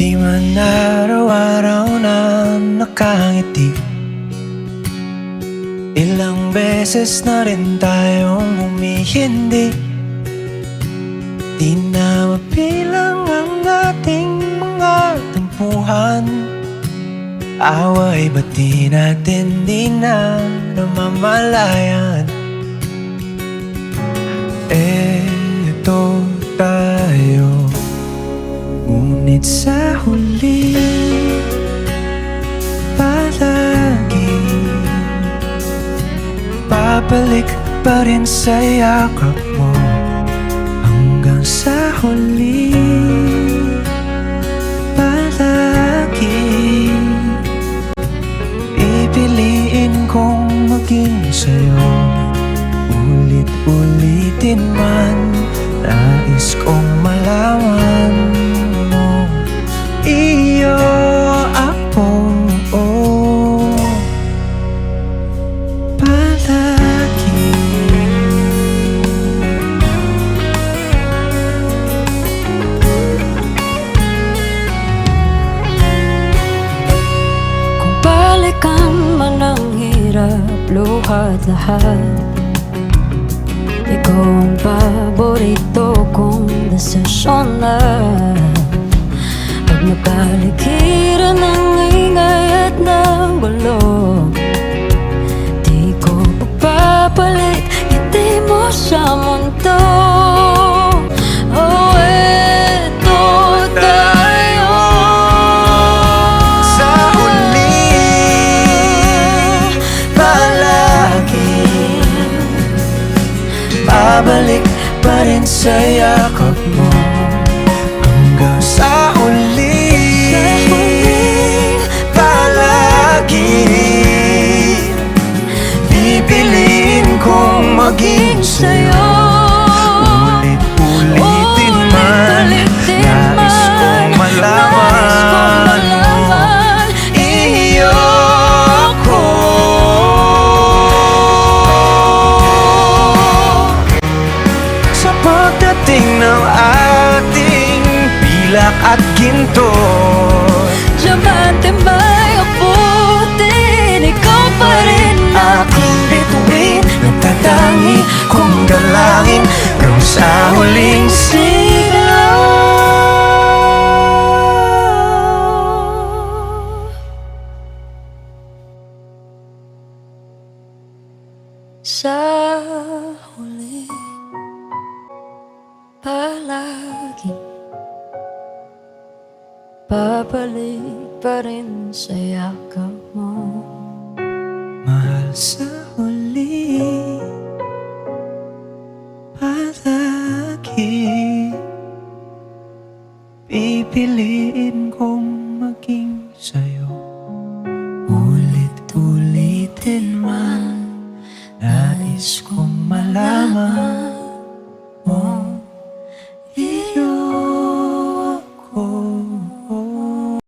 Di man araw-araw na nakangiti, ilang beses na rin tayong humihindi. Di na mapilang ang ating mga tampuhan. Away ba't di natin di na namamalayan? Eto tayo, ngunit sa huli palagi babalik pa rin sa yakap mo. Hanggang sa huli palagi pipiliin kong maging sa'yo. Ulit-ulitin man, nais kong malaman mo, iyo ako, palagi. Kung balikan man ang hirap, luha at lahat, ikaw ang paborito kong desisyon na. Pag napaligiran ng ingay at ng gulo, di ko papapalit, ngiti mo sa mundo. Oh, eto tayo, Sa huli palagi babalik pa rin sa yakap mo. Hanggang sa huli palagi pipiliin kong maging sa'yo. Ulit-ulitin man, nais kong malaman mo, iyo ako. Sa pagdating ng ating pilak at ginto, diamante may abutin, ikaw pa rin aking bituin, nagtatangi kong dalangin hanggang sa huling sigaw. sa huli palagi babalik pa rin sa yakap mo. Mahal, sa huli palagi pipiliin kong maging sa'yo. Ulit-ulitin man, nais kong malaman